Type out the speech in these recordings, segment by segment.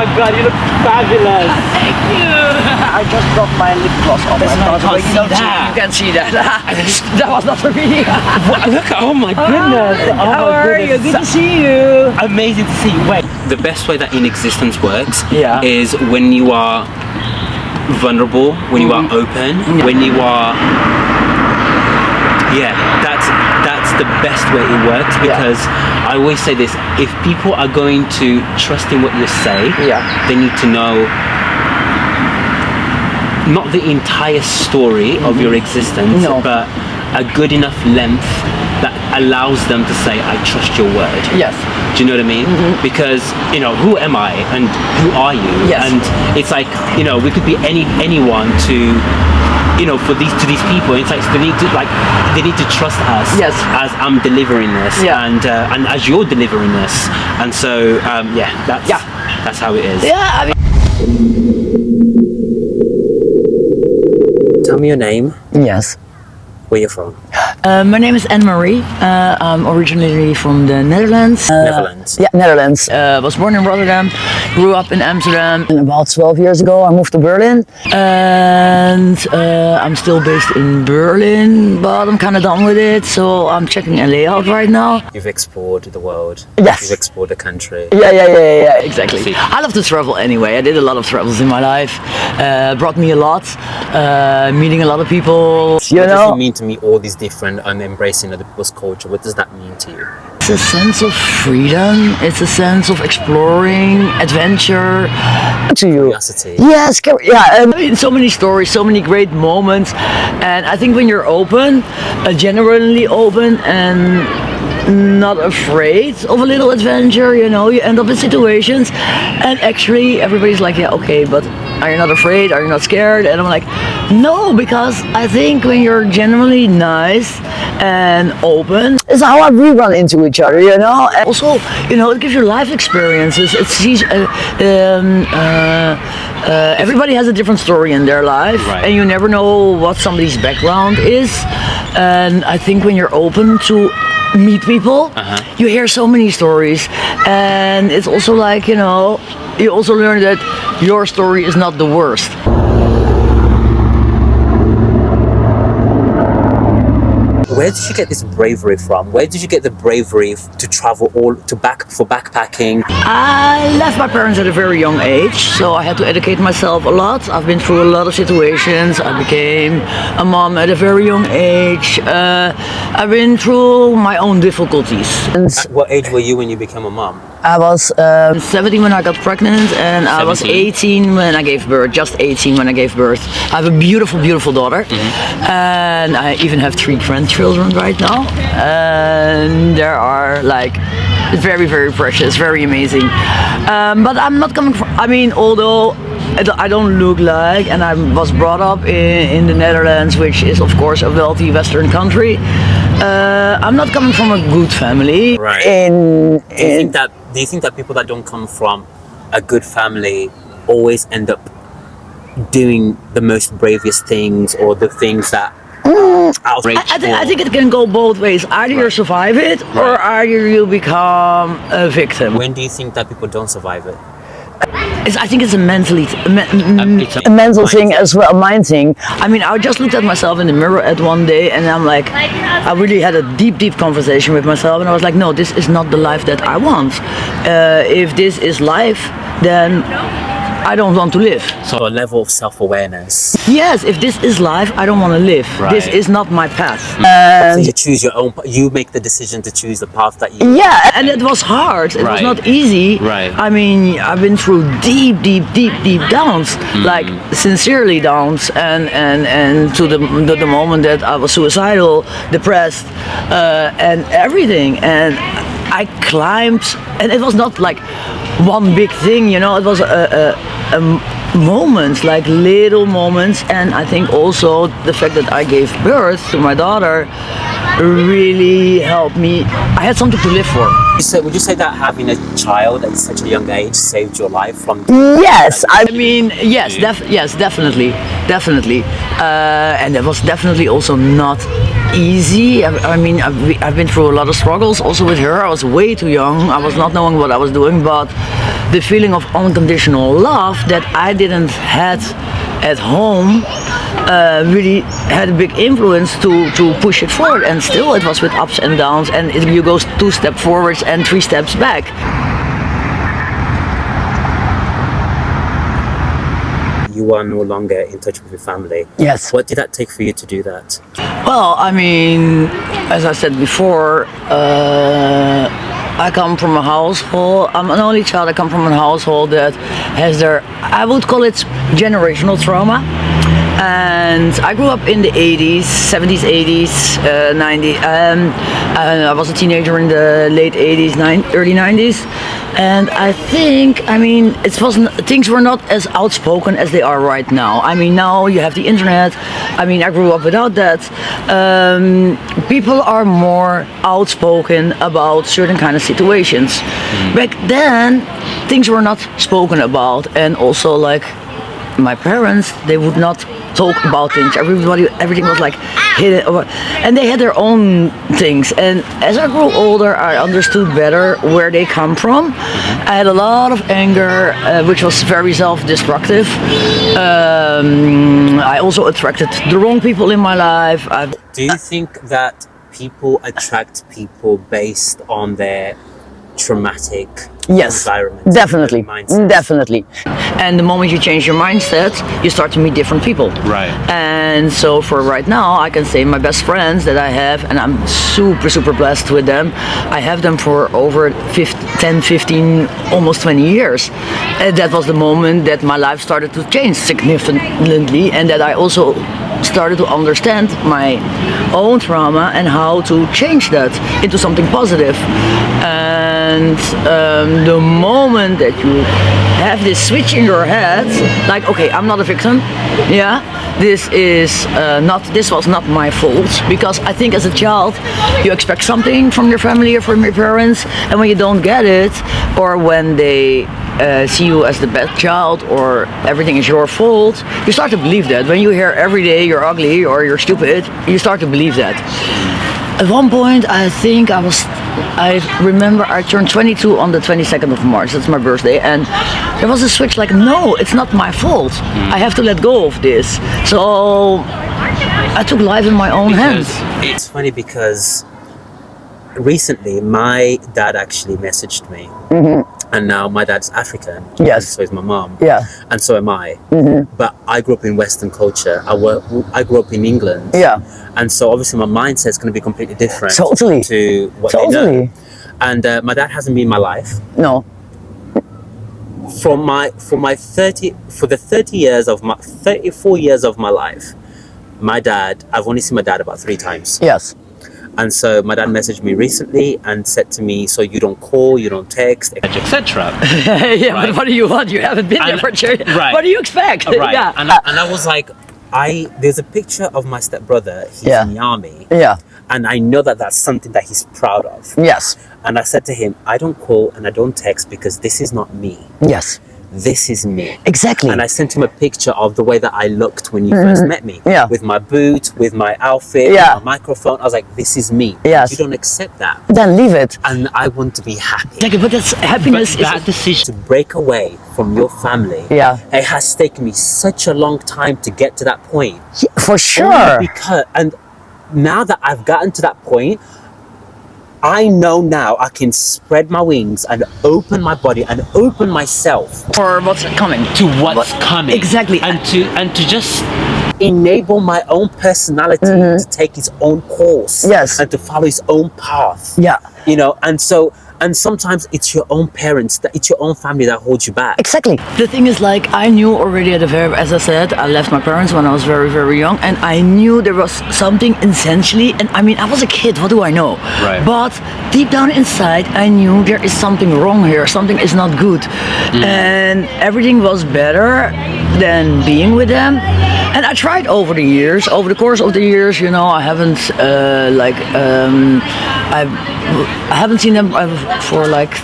my god, you look fabulous. Thank you. I just got my lip gloss on. You can see that. That was not for me. Look, oh my goodness. How are you? Good to see you. Amazing to see you. Wait, the best way that Inexistence works Yeah. is when you are vulnerable, when you are open, when you are, that's the best way it works, because I always say this: if people are going to trust in what you say, they need to know not the entire story of your existence, but a good enough length that allows them to say, I trust your word. Yes. Do you know what I mean? Because, you know, who am I and who are you? Yes. And it's like, you know, we could be anyone to, you know, to these people. It's like they need to trust us as I'm delivering this and as you're delivering this. And so that's how it is. Yeah, I mean, tell me your name. yes. Where you're from? My name is Anne-Marie. I'm originally from the Netherlands. Netherlands. Yeah, Netherlands. Was born in Rotterdam, grew up in Amsterdam. And about 12 years ago, I moved to Berlin. And I'm still based in Berlin, but I'm kind of done with it. So I'm checking LA out right now. You've explored the world. Yes. You've explored the country. Yeah, exactly. I love to travel anyway. I did a lot of travels in my life. Brought me a lot. Meeting a lot of people. What does it mean to meet all these different and embracing other people's culture? What does that mean to you? It's a sense of freedom. It's a sense of exploring, adventure. To you. Curiosity. Yes, I mean, so many stories, so many great moments. And I think when you're open, genuinely open and not afraid of a little adventure, you know, you end up in situations and actually everybody's like, yeah, okay, but are you not afraid? Are you not scared? And I'm like, no, because I think when you're genuinely nice and open, it's how we run into each other, you know. And also, you know, it gives you life experiences. It sees everybody has a different story in their life, and you never know what somebody's background is. And I think when you're open to meet people, you hear so many stories, and it's also like, you know, you also learn that your story is not the worst. Where did you get this bravery from? Where did you get the bravery to travel for backpacking? I left my parents at a very young age, so I had to educate myself a lot. I've been through a lot of situations. I became a mom at a very young age. I've been through my own difficulties. At what age were you when you became a mom? I was 17 when I got pregnant, and 17? I was 18 when I gave birth, just 18 when I gave birth. I have a beautiful, beautiful daughter, and I even have 3 grandchildren right now, and there are like very, very precious, very amazing. But I'm not coming from, I mean, although I don't look like, and I was brought up in the Netherlands, which is of course a wealthy Western country. I'm not coming from a good family. Right. Do you think that people that don't come from a good family always end up doing the most bravest things, or the things that I think it can go both ways. Either you survive it, or either you become a victim. When do you think that people don't survive it? I think it's a mental thing as well, a mind thing. I mean, I just looked at myself in the mirror at one day, and I'm like, I really had a deep, deep conversation with myself, and I was like, no, this is not the life that I want. If this is life, then I don't want to live. So a level of self-awareness. Yes, if this is life, I don't want to live. This is not my path. So you choose your own, you make the decision to choose the path that you... Yeah, and it was hard. It was not easy. I mean, I've been through deep, deep, deep, deep downs, like sincerely downs, and to the moment that I was suicidal, depressed, and everything. And I climbed, and it was not like one big thing, you know, it was a moments, like little moments. And I think also the fact that I gave birth to my daughter really helped me. I had something to live for. Would you say that having a child at such a young age saved your life from... Yes, I mean, yes, definitely. And it was definitely also not easy. I mean, I've been through a lot of struggles also with her. I was way too young. I was not knowing what I was doing, but the feeling of unconditional love that I didn't had at home really had a big influence to push it forward. And still it was with ups and downs, and you go 2 steps forwards and 3 steps back. You are no longer in touch with your family. Yes. What did that take for you to do that? Well, I mean, as I said before, I come from a household, I'm an only child, I come from a household that has their, I would call it generational trauma. And I grew up in the 80s, 70s, 80s, 90s. I was a teenager in the late 80s, early 90s. And I think, I mean, things were not as outspoken as they are right now. I mean, now you have the internet. I mean, I grew up without that. People are more outspoken about certain kind of situations. Back then, things were not spoken about, and also like my parents, they would not talk about things. Everything was like hidden, and they had their own things. And as I grew older, I understood better where they come from. I had a lot of anger, which was very self-destructive. I also attracted the wrong people in my life. Do you think that people attract people based on their traumatic environment? Definitely. And the moment you change your mindset, you start to meet different people. Right. And so for right now, I can say my best friends that I have, and I'm super blessed with them. I have them for over 10, 15, almost 20 years. And that was the moment that my life started to change significantly, and that I also started to understand my own trauma and how to change that into something positive. And the moment that you have this switch in your head, like, okay, I'm not a victim, this was not my fault, because I think as a child you expect something from your family or from your parents, and when you don't get it, or when they see you as the bad child or everything is your fault, you start to believe that. When you hear every day you're ugly or you're stupid, you start to believe that. At one point, I remember I turned 22 on the 22nd of March, that's my birthday, and there was a switch like, no, it's not my fault. I have to let go of this. So I took life in my own hands. It's funny because recently my dad actually messaged me. And now my dad's African, and so is my mom, and so am I. But I grew up in Western culture. I grew up in England, and so obviously my mindset's going to be completely different to what they know. And my dad hasn't been in my life. No. For the 34 years of my life, I've only seen my dad about 3 times. Yes. And so my dad messaged me recently and said to me, so you don't call, you don't text, etc. Yeah, right. But what do you want? You haven't been there for sure. Right. What do you expect? Right. Yeah. And I was like, there's a picture of my stepbrother. He's in the army. Yeah. And I know that that's something that he's proud of. Yes. And I said to him, I don't call and I don't text because this is not me. Yes. This is me. Exactly. And I sent him a picture of the way that I looked when you first met me. Yeah. With my boot, with my outfit, with my microphone. I was like, this is me. Yes. You don't accept that, then leave it. And I want to be happy. But that's happiness. But that decision to break away from your family, it has taken me such a long time to get to that point. Yeah, for sure. And now that I've gotten to that point, I know now I can spread my wings and open my body and open myself for what's coming. To what's coming. Exactly. And to just enable my own personality to take its own course. Yes. And to follow its own path. Yeah. You know, and sometimes it's your own parents, it's your own family that holds you back. Exactly. The thing is, like, I knew already as I said, I left my parents when I was very, very young, and I knew there was something essentially, and I mean, I was a kid, what do I know? Right. But deep down inside, I knew there is something wrong here, something is not good. And everything was better than being with them. And I tried over the course of the years, you know, I haven't, I haven't seen them for like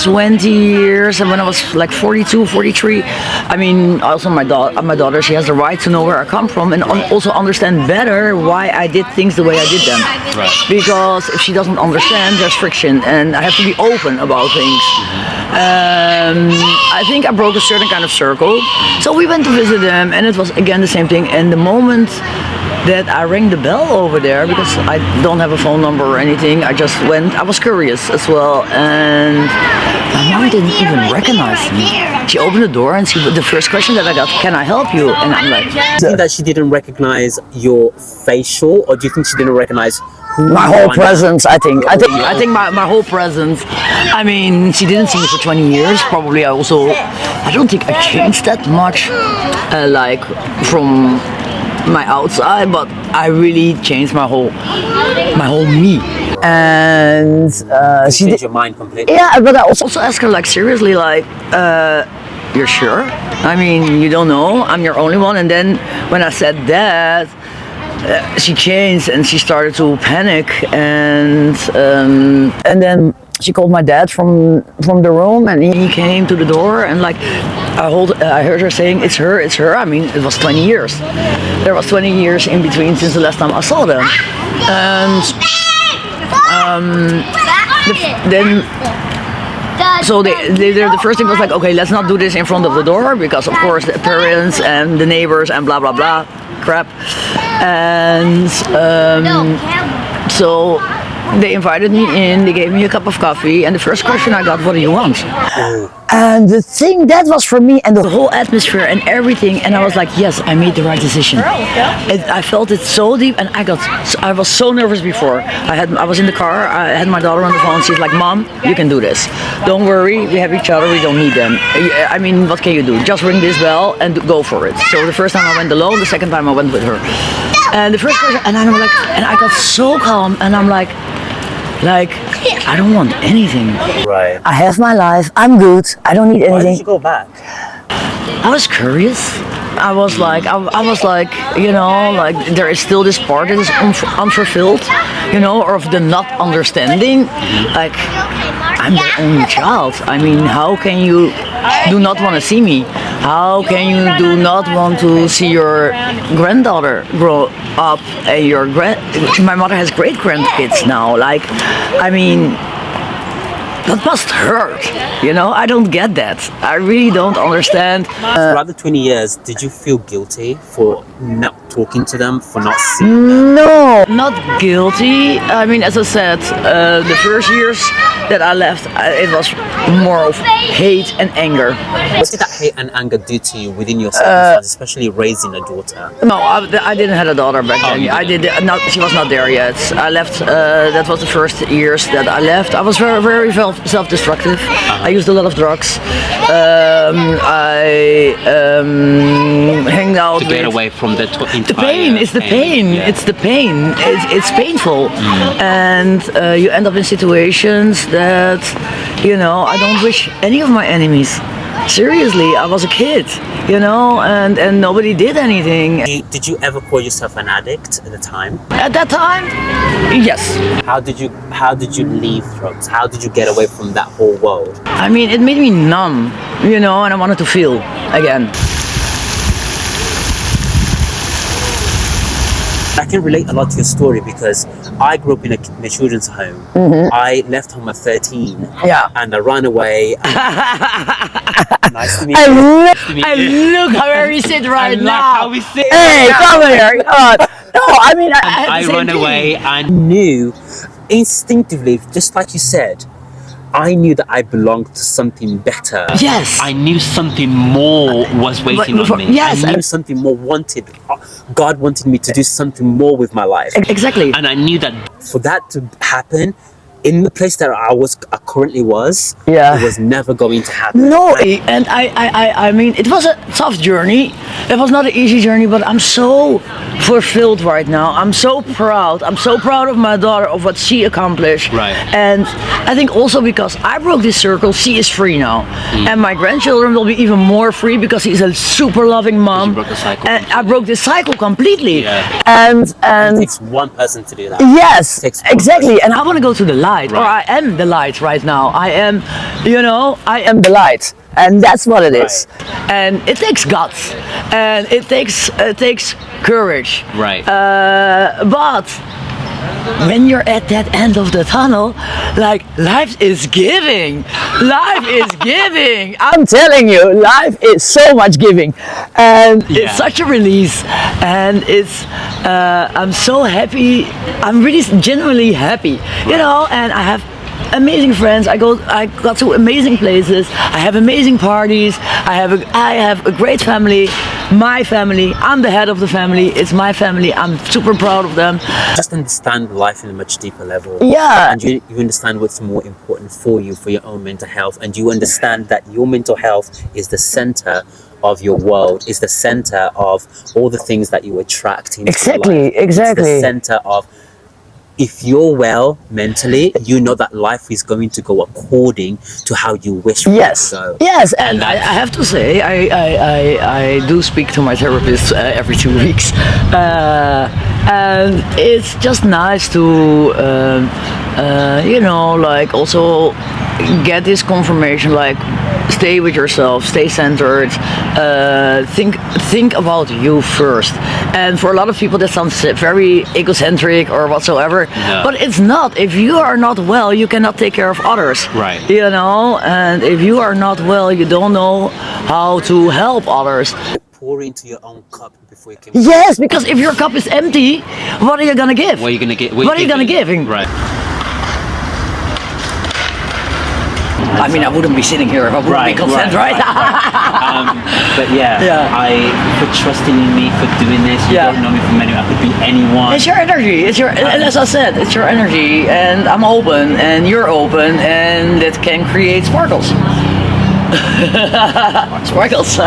20 years, and when I was like 42, 43, I mean, also my daughter, she has the right to know where I come from and also understand better why I did things the way I did them. Right. Because if she doesn't understand, there's friction, and I have to be open about things. I think I broke a certain kind of circle, so we went to visit them, and it was again the same thing. And the moment that I rang the bell over there, because I don't have a phone number or anything, I just went. I was curious as well, and my mom didn't even recognize me. She opened the door, and the first question that I got, "Can I help you?" And I'm like, do you think that she didn't recognize your facial, or do you think she didn't recognize my whole presence? I think my whole presence. I mean, she didn't see me for 20 years. Probably I don't think I changed that much, like from my outside, but I really changed my whole me. And she changed your mind completely. Yeah, but I also asked her, like, seriously, like, you're sure? I mean, you don't know, I'm your only one. And then when I said that, she changed and she started to panic, and then she called my dad from the room, and he came to the door, and like I heard her saying, it's her. I mean, it was 20 years. There was 20 years in between since the last time I saw them. So the first thing was like, okay, let's not do this in front of the door, because of course the parents and the neighbors and blah blah blah crap. And so they invited me in, they gave me a cup of coffee, and the first question I got, what do you want? And the thing that was for me, and the whole atmosphere and everything, and I was like, yes, I made the right decision. I felt it so deep, and I was so nervous before. I was in the car, I had my daughter on the phone, she's like, Mom, you can do this. Don't worry, we have each other, we don't need them. I mean, what can you do? Just ring this bell and go for it. So the first time I went alone, the second time I went with her. And the first person, and I'm like, and I got so calm, and I'm like, I don't want anything. Right. I have my life. I'm good. I don't need anything. Why did you go back? I was curious. I was like, you know, like there is still this part that is unfulfilled, you know, or of the not understanding. Like, I'm the only child. I mean, how can you do not want to see me? How can you do not want to see your granddaughter grow up? And my mother has great grandkids now. Like, I mean, that must hurt, you know? I don't get that. I really don't understand. Throughout the 20 years, did you feel guilty for not talking to them, for not seeing them? No, not guilty. I mean, as I said, the first years that I left, it was more of hate and anger. What did that hate and anger do to you within your circumstances, especially raising a daughter? No, I didn't have a daughter back then. She was not there yet. I left, that was the first years that I left. I was very, very self-destructive. I used a lot of drugs. I hanged out to get away from the pain. It's the pain. Yeah. It's the pain. It's painful, and you end up in situations that, you know, I don't wish any of my enemies. Seriously, I was a kid, you know, and nobody did anything. Did you ever call yourself an addict at the time? At that time, yes. How did you leave drugs? How did you get away from that whole world? I mean, it made me numb, you know, and I wanted to feel again. I can relate a lot to your story because I grew up in a children's home. Mm-hmm. I left home at 13. Yeah. And I ran away. Nice to meet you. Look how we sit right now. How we sit. Hey, come here. No, I mean, I ran away and knew instinctively, just like you said, I knew that I belonged to something better. Yes. I knew something more was waiting on me. Yes. I knew something more wanted. God wanted me to do something more with my life. Exactly. And I knew that for that to happen, in the place that I currently was, it was never going to happen. No, and I mean, it was a tough journey. It was not an easy journey, but I'm so fulfilled right now. I'm so proud. I'm so proud of my daughter, of what she accomplished. Right. And I think also because I broke this circle, she is free now. And my grandchildren will be even more free because she's a super loving mom. You broke the cycle. And I broke this cycle completely. Yeah. And it takes one person to do that. Yes, exactly. And I want to go to the light. light, or I am the light right now. I am, I am the light, and that's what it is. And it takes guts, and it takes courage. Right. But when you're at that end of the tunnel, like, life is giving. Life is giving. I'm telling you, life is so much giving, and it's such a release. And it's, I'm so happy. I'm really genuinely happy, And I have amazing friends. I got to amazing places. I have amazing parties. I have a great family. My family. I'm the head of the family. It's my family. I'm super proud of them. Just understand life in a much deeper level. Yeah. And you understand what's more important for you, for your own mental health. And you understand that your mental health is the center of your world, is the center of all the things that you attract into Exactly. life. Exactly. It's the center of, if you're well mentally, you know that life is going to go according to how you wish for it to go. Yes, and I have to say, I do speak to my therapist every 2 weeks, and it's just nice to, like, also get this confirmation, like, stay with yourself, stay centered, think about you first. And for a lot of people that sounds very egocentric or whatsoever, but it's not. If you are not well, you cannot take care of others. Right. And if you are not well, you don't know how to help others. Pour into your own cup before you can. Yes, because if your cup is empty, what are you gonna give? What are you gonna get? What are you gonna give? Right. I mean, I wouldn't be sitting here if I wouldn't be content, right? But for trusting in me, for doing this, you don't know me from anywhere. I could be anyone. It's your energy. And as I said, it's your energy, and I'm open, and you're open, and that can create sparkles. Sparkles.